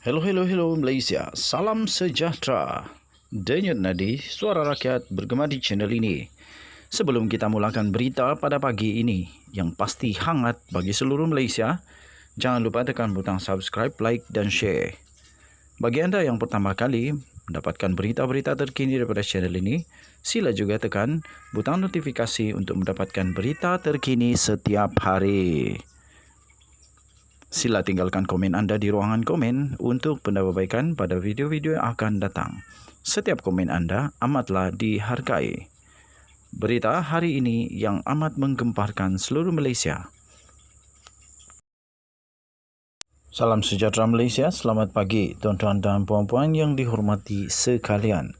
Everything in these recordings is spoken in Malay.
Hello Malaysia, salam sejahtera. Denyut nadi, suara rakyat bergema di channel ini. Sebelum kita mulakan berita pada pagi ini yang pasti hangat bagi seluruh Malaysia, jangan lupa tekan butang subscribe, like dan share. Bagi anda yang pertama kali mendapatkan berita-berita terkini daripada channel ini, sila juga tekan butang notifikasi untuk mendapatkan berita terkini setiap hari. Sila tinggalkan komen anda di ruangan komen untuk pendapatbaikan pada video-video yang akan datang. Setiap komen anda amatlah dihargai. Berita hari ini yang amat menggemparkan seluruh Malaysia. Salam sejahtera Malaysia, selamat pagi tuan-tuan dan puan-puan yang dihormati sekalian.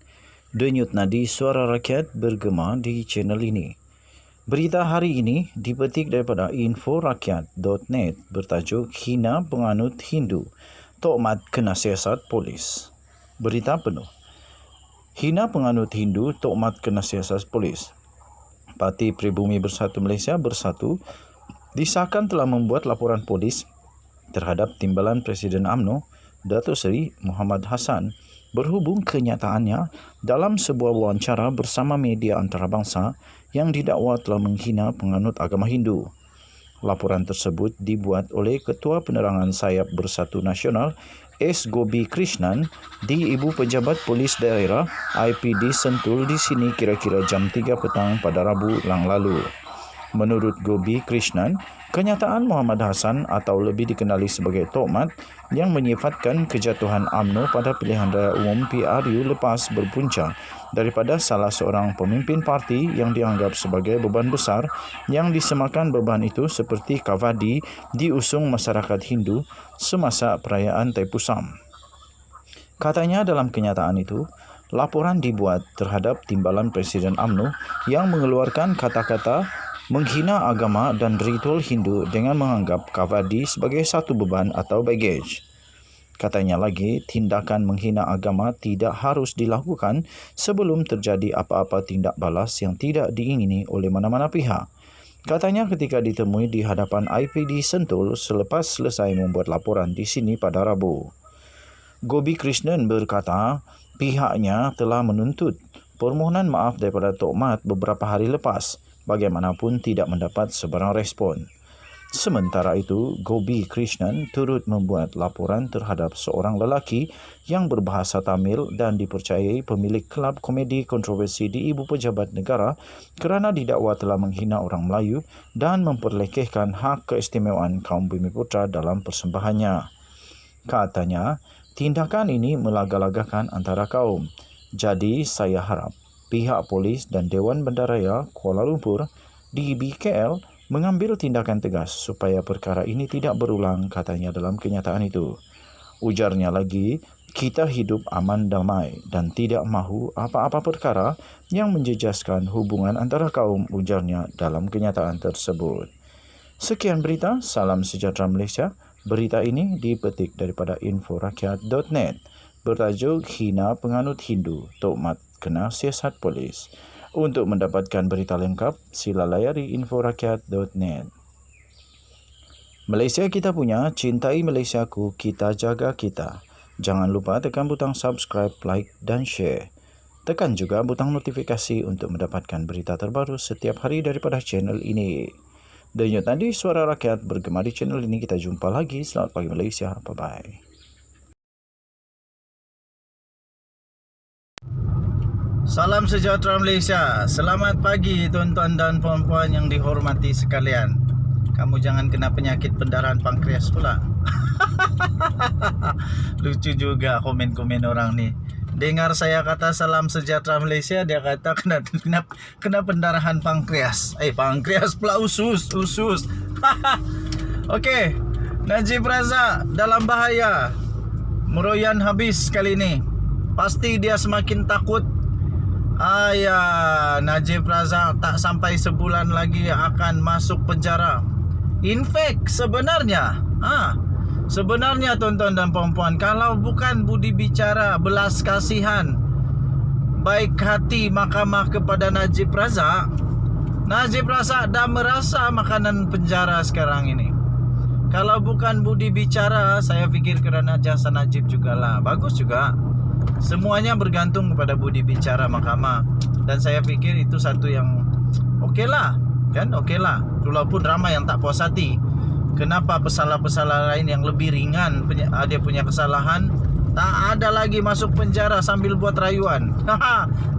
Denyut nadi suara rakyat bergema di channel ini. Berita hari ini dipetik daripada inforakyat.net bertajuk Hina Penganut Hindu, Tok Mat kena siasat polis. Berita penuh. Hina penganut Hindu, Tok Mat kena siasat polis. Parti Pribumi Bersatu Malaysia Bersatu disahkan telah membuat laporan polis terhadap Timbalan Presiden UMNO, Datuk Seri Muhammad Hassan, berhubung kenyataannya dalam sebuah wawancara bersama media antarabangsa yang didakwa telah menghina penganut agama Hindu. Laporan tersebut dibuat oleh Ketua Penerangan Sayap Bersatu Nasional S. Gobi Krishnan di Ibu Pejabat Polis Daerah IPD Sentul di sini kira-kira jam 3 petang pada Rabu yang lalu. Menurut Gobi Krishnan, kenyataan Muhammad Hassan atau lebih dikenali sebagai Tok Mat yang menyifatkan kejatuhan UMNO pada pilihan raya umum PRU lepas berpunca daripada salah seorang pemimpin parti yang dianggap sebagai beban besar yang disemakan beban itu seperti kavadi diusung masyarakat Hindu semasa perayaan Taipusam. Katanya dalam kenyataan itu, laporan dibuat terhadap Timbalan Presiden UMNO yang mengeluarkan kata-kata menghina agama dan ritual Hindu dengan menganggap kavadi sebagai satu beban atau baggage. Katanya lagi, tindakan menghina agama tidak harus dilakukan sebelum terjadi apa-apa tindak balas yang tidak diingini oleh mana-mana pihak. Katanya ketika ditemui di hadapan IPD Sentul selepas selesai membuat laporan di sini pada Rabu. Gobi Krishnan berkata, pihaknya telah menuntut permohonan maaf daripada Tok Mat beberapa hari lepas. Bagaimanapun tidak mendapat sebarang respon. Sementara itu, Gobi Krishnan turut membuat laporan terhadap seorang lelaki yang berbahasa Tamil dan dipercayai pemilik kelab komedi kontroversi di Ibu Pejabat Negara kerana didakwa telah menghina orang Melayu dan memperlekehkan hak keistimewaan kaum Bumiputra dalam persembahannya. Katanya, tindakan ini melaga-lagakan antara kaum. Jadi, saya harap pihak polis dan Dewan Bandaraya Kuala Lumpur di BKL mengambil tindakan tegas supaya perkara ini tidak berulang, katanya dalam kenyataan itu. Ujarnya lagi, kita hidup aman damai dan tidak mahu apa-apa perkara yang menjejaskan hubungan antara kaum, ujarnya dalam kenyataan tersebut. Sekian berita, salam sejahtera Malaysia. Berita ini dipetik daripada inforakyat.net bertajuk Hina Penganut Hindu, Tok Mat kena siasat polis. Untuk mendapatkan berita lengkap, sila layari inforakyat.net. Malaysia kita punya, cintai Malaysiaku, kita jaga kita. Jangan lupa tekan butang subscribe, like dan share. Tekan juga butang notifikasi untuk mendapatkan berita terbaru setiap hari daripada channel ini. Denyut nadi suara rakyat bergema di channel ini. Kita jumpa lagi. Selamat pagi Malaysia. Bye-bye. Salam sejahtera Malaysia. Selamat pagi tuan-tuan dan puan-puan yang dihormati sekalian. Kamu jangan kena penyakit pendarahan pankreas pula. Lucu juga komen-komen orang ni. Dengar saya kata salam sejahtera Malaysia, dia kata kena pendarahan pankreas. Pankreas pula usus. Okey. Najib Razak dalam bahaya. Meroyan habis kali ini. Pasti dia semakin takut. Najib Razak tak sampai sebulan lagi akan masuk penjara. In fact, sebenarnya tuan-tuan dan puan-puan, kalau bukan budi bicara belas kasihan, baik hati mahkamah kepada Najib Razak dah merasa makanan penjara sekarang ini. Kalau bukan budi bicara, saya pikir kerana jasa Najib jugalah. Bagus juga. Semuanya bergantung kepada budi bicara mahkamah. Dan saya pikir itu satu yang okey lah. Kan okey lah. Walaupun ramai yang tak puas hati. Kenapa pesalah-pesalah lain yang lebih ringan dia punya kesalahan tak ada lagi masuk penjara sambil buat rayuan.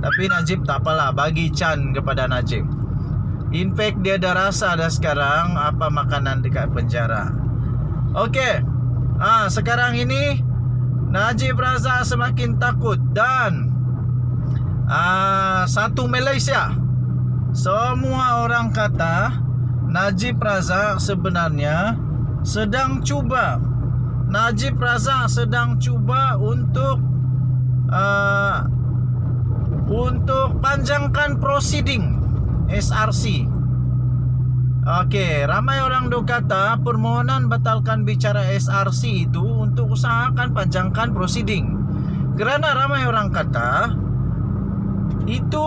Tapi Najib tak apalah, bagi Chan kepada Najib. In fact dia dah rasa dah sekarang apa makanan dekat penjara. Okey. Sekarang ini Najib Razak semakin takut dan satu Malaysia. Semua orang kata Najib Razak sebenarnya sedang cuba. Najib Razak sedang cuba untuk panjangkan proceeding SRC. Okey, ramai orang duk kata permohonan batalkan bicara SRC itu untuk usahakan panjangkan proceeding. Kerana ramai orang kata itu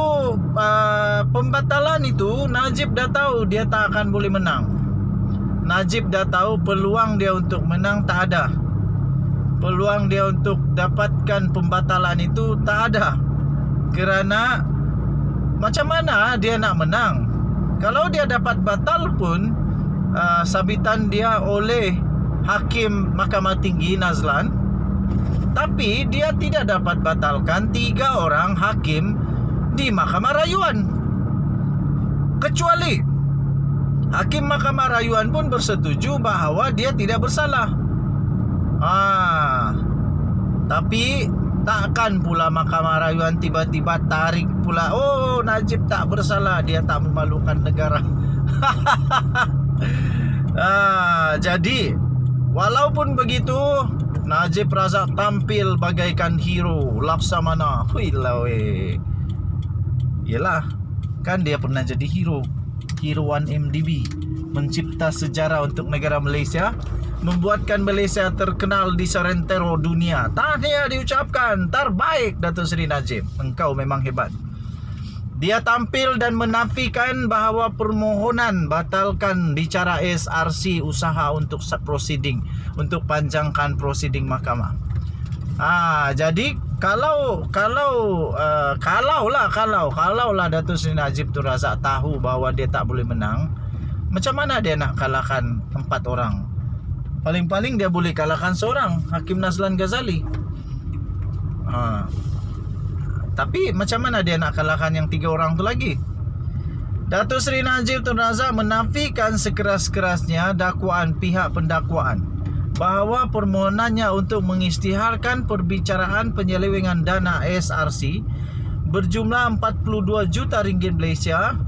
pembatalan itu Najib dah tahu dia tak akan boleh menang. Najib dah tahu peluang dia untuk menang tak ada. Peluang dia untuk dapatkan pembatalan itu tak ada. Kerana macam mana dia nak menang? Kalau dia dapat batal pun sabitan dia oleh Hakim Mahkamah Tinggi Nazlan. Tapi dia tidak dapat batalkan 3 orang hakim di Mahkamah Rayuan. Kecuali Hakim Mahkamah Rayuan pun bersetuju bahawa dia tidak bersalah. Tapi takkan pula Mahkamah Rayuan tiba-tiba tarik pula, oh Najib tak bersalah, dia tak memalukan negara. Jadi walaupun begitu Najib Razak tampil bagaikan hero Laksamana. Yelah, kan dia pernah jadi hero 1MDB, mencipta sejarah untuk negara Malaysia, membuatkan Malaysia terkenal di serentero dunia. Tahniah diucapkan, terbaik Datuk Seri Najib, engkau memang hebat. Dia tampil dan menafikan bahawa permohonan batalkan bicara SRC usaha untuk proceeding, untuk panjangkan proceeding mahkamah. Jadi kalau Datuk Seri Najib Tun Razak tahu bahawa dia tak boleh menang, macam mana dia nak kalahkan 4 orang? Paling-paling dia boleh kalahkan seorang, Hakim Nazlan Ghazali. Tapi macam mana dia nak kalahkan yang 3 orang tu lagi? Datuk Seri Najib Tun Razak menafikan sekeras-kerasnya dakwaan pihak pendakwaan bahawa permohonannya untuk mengisytiharkan perbicaraan penyelewengan dana SRC berjumlah 42 juta ringgit Malaysia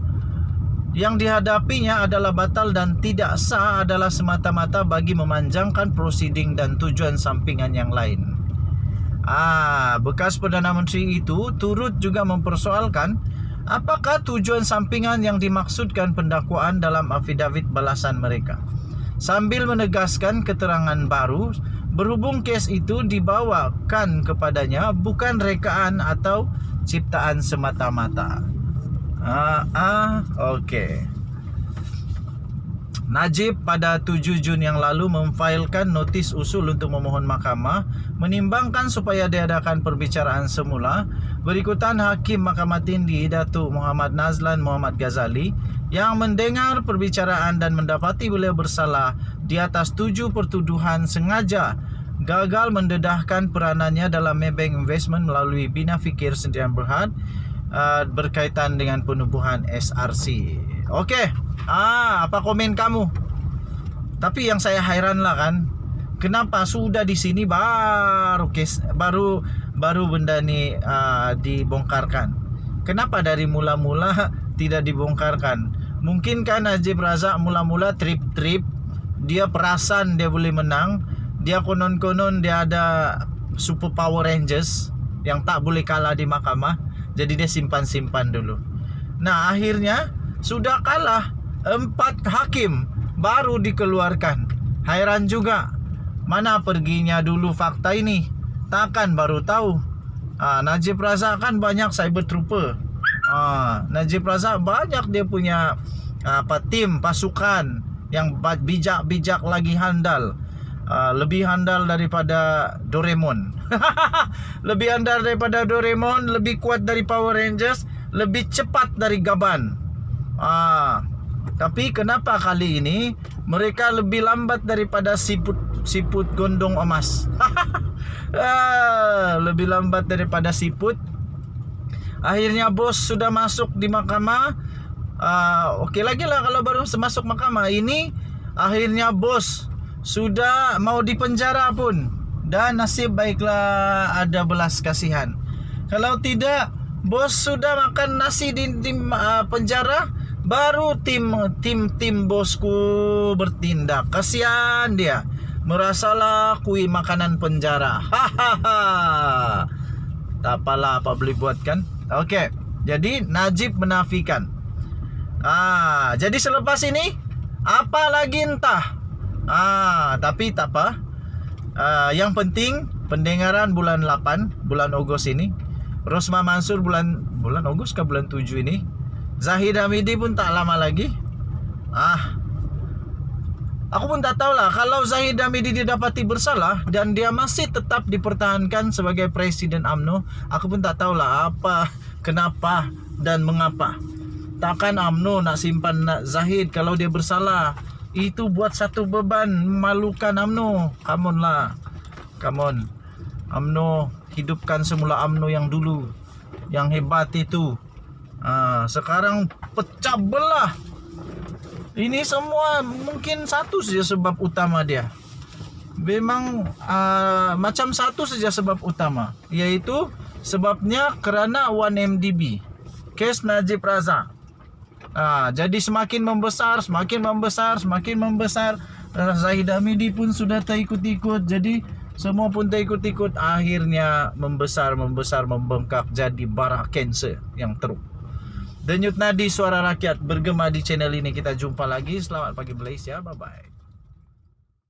yang dihadapinya adalah batal dan tidak sah adalah semata-mata bagi memanjangkan proceeding dan tujuan sampingan yang lain. Bekas Perdana Menteri itu turut juga mempersoalkan apakah tujuan sampingan yang dimaksudkan pendakwaan dalam afidavit balasan mereka, sambil menegaskan keterangan baru berhubung kes itu dibawakan kepadanya bukan rekaan atau ciptaan semata-mata. Okey. Najib pada 7 Jun yang lalu memfailkan notis usul untuk memohon mahkamah menimbangkan supaya diadakan perbicaraan semula berikutan Hakim Mahkamah Tinggi Datuk Muhammad Nazlan Muhammad Ghazali yang mendengar perbicaraan dan mendapati beliau bersalah di atas 7 pertuduhan sengaja gagal mendedahkan peranannya dalam Maybank Investment melalui Bina Fikir Sdn Bhd berkaitan dengan penubuhan SRC. Okey. Apa komen kamu? Tapi yang saya hairan lah kan, kenapa sudah di sini baru benda ni dibongkarkan? Kenapa dari mula-mula tidak dibongkarkan? Mungkin kan Najib Razak mula-mula trip-trip, dia perasan dia boleh menang, dia konon-konon dia ada super Power Rangers yang tak boleh kalah di mahkamah, jadi dia simpan-simpan dulu. Nah akhirnya sudah kalah 4 hakim baru dikeluarkan. Hairan juga, mana perginya dulu fakta ini? Takkan baru tahu. Najib Razak kan banyak cyber trooper. Najib Razak banyak dia punya tim pasukan yang bijak-bijak lagi handal. Lebih handal daripada Doraemon. Lebih handal daripada Doraemon, lebih kuat dari Power Rangers, lebih cepat dari Gaban. Tapi kenapa kali ini mereka lebih lambat daripada siput gondong emas? Lebih lambat daripada siput. Akhirnya bos sudah masuk di mahkamah. Oke lagi lah kalau baru masuk mahkamah. Ini akhirnya bos sudah mau dipenjara pun, dan nasib baiklah ada belas kasihan. Kalau tidak, bos sudah makan nasi di penjara, baru tim bosku bertindak. Kasihan dia, merasalah kui makanan penjara. Hahaha. Tak apalah, apa boleh buat kan. Oke, jadi Najib menafikan. Jadi selepas ini apa lagi entah. Tapi tak apa. Yang penting pendengaran bulan 8, bulan Ogos ini. Rosma Mansur bulan Ogos ke bulan 7 ini. Zahid Hamidi pun tak lama lagi. Aku pun tak tahu lah. Kalau Zahid Hamidi didapati bersalah dan dia masih tetap dipertahankan sebagai Presiden UMNO, aku pun tak tahu lah apa, kenapa dan mengapa. Takkan UMNO nak simpan Zahid kalau dia bersalah. Itu buat satu beban, memalukan UMNO. Come on lah, come on. UMNO, hidupkan semula UMNO yang dulu, yang hebat itu. Sekarang pecah belah. Ini semua mungkin satu saja sebab utama dia. Memang macam satu saja sebab utama, yaitu sebabnya kerana 1MDB, kes Najib Razak. Jadi semakin membesar. Zahid Hamidi pun sudah terikut-ikut. Jadi semua pun terikut-ikut. Akhirnya membesar, membengkak jadi bara kanser yang teruk. Denyut nadi suara rakyat bergema di channel ini. Kita jumpa lagi. Selamat pagi Malaysia. Bye-bye.